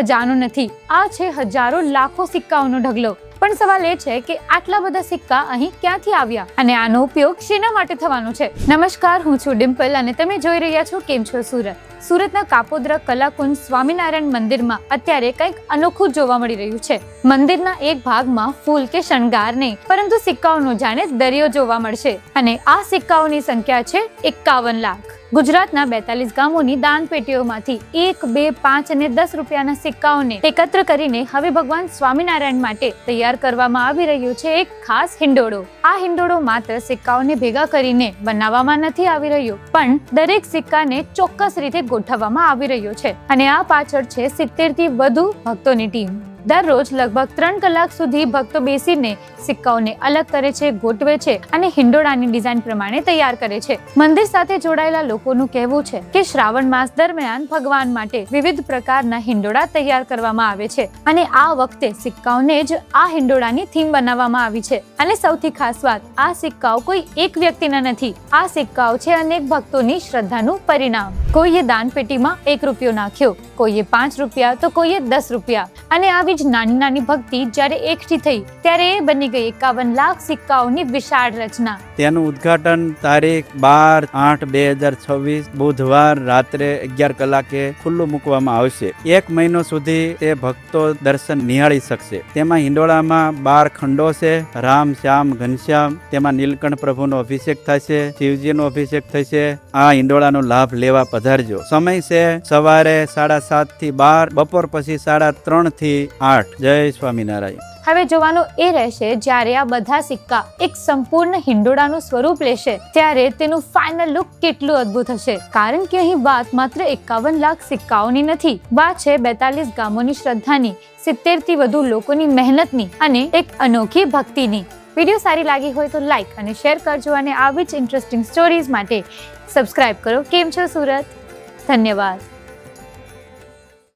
ખજાનો નથી, આ છે હજારો લાખો સિક્કાઓનો ઢગલો. પણ સવાલ એ છે કે આટલા બધા સિક્કા અહીં ક્યાંથી આવ્યા અને આનો ઉપયોગ શેના માટે થવાનો છે? નમસ્કાર, હું છું ડિમ્પલ અને તમે જોઈ રહ્યા છો કેમ છો સુરત. સુરતના કાપોદ્રા કલાકુંજ સ્વામિનારાયણ મંદિરમાં અત્યારે કંઈક અનોખું જોવા મળી રહ્યું છે. મંદિરના એક ભાગમાં ફૂલ કે શણગાર નહીં, પરંતુ સિક્કાઓનો જાણે દરિયો જોવા મળશે. અને આ સિક્કાઓની સંખ્યા છે 51 લાખ. ગુજરાતના 42 ગામોની દાન પેટીઓમાંથી 1, 2, 5 અને 10 રૂપિયાના સિક્કાઓને એકત્ર કરીને હવે ભગવાન સ્વામિનારાયણ માટે તૈયાર કરવામાં આવી રહ્યું છે એક ખાસ હિંડોળો. આ હિંડોળો માત્ર સિક્કાઓને ભેગા કરીને બનાવવામાં નથી આવી રહ્યો, પણ દરેક સિક્કાને ચોક્કસ રીતે ગોઠવવામાં આવી રહ્યો છે. અને આ પાછળ છે 70 થી વધુ ભક્તોની ટીમ. દરરોજ લગભગ 3 કલાક સુધી ભક્તો બેસીને સિક્કાઓને અલગ કરે છે, ગોઠવે છે અને હિંડોળાની ડિઝાઇન પ્રમાણે તૈયાર કરે છે. મંદિર સાથે જોડાયેલા લોકોનું કહેવું છે કે શ્રાવણ માસ દરમિયાન ભગવાન માટે વિવિધ પ્રકારના હિંડોળા તૈયાર કરવામાં આવે છે અને આ વખતે સિક્કાઓને જ આ હિંડોળાની થીમ બનાવવામાં આવી છે. અને સૌથી ખાસ વાત, આ સિક્કાઓ કોઈ એક વ્યક્તિના નથી, આ સિક્કાઓ છે અનેક ભક્તોની શ્રદ્ધાનું પરિણામ. કોઈએ દાન પેટીમાં 1 રૂપિયો નાખ્યો, કોઈએ 5 રૂપિયા, તો કોઈએ 10 રૂપિયા. અને આવી જ નાની નાની ભક્તિ જ્યારે એકઠી થઈ ત્યારે એ બની ગઈ 51 લાખ સિક્કાઓની વિશાળ રચના. તેનું ઉદ્ઘાટન તારીખ 12/8/2026 બુધવાર રાત્રે 11 કલાકે ખુલ્લું મૂકવામાં આવશે. 1 મહિનો સુધી તે ભક્તો દર્શન નિહાળી શકશે. તેમાં હિંડોળામાં 12 ખંડો છે. રામ, શ્યામ, ઘનશ્યામ. તેમાં નીલકંઠ પ્રભુનો અભિષેક થશે, શિવજીનો અભિષેક થશે. આ હિંડોળાનો લાભ લેવા પધારજો. સમય છે સવારે 7:30 થી 12, બપોર પછી 3:30 થી 8. જય સ્વામિનારાયણ. હવે જોવાનું એ રહેશે જ્યારે આ બધા સિક્કા એક સંપૂર્ણ હિંડોળાનું સ્વરૂપ લેશે ત્યારે તેનું ફાઇનલ લુક કેટલું અદ્ભુત હશે. કારણ કે અહીં વાત માત્ર 51 લાખ સિક્કાઓની નથી, વાત છે 42 ગામોની શ્રદ્ધાની, 70 થી વધુ લોકોની મહેનતની અને એક અનોખી ભક્તિની. વિડીયો સારી લાગી હોય તો લાઈક અને શેર કરજો અને આવી જ ઇન્ટરેસ્ટિંગ સ્ટોરીઝ માટે સબસ્ક્રાઇબ કરો કેમ છો સુરત. ધન્યવાદ.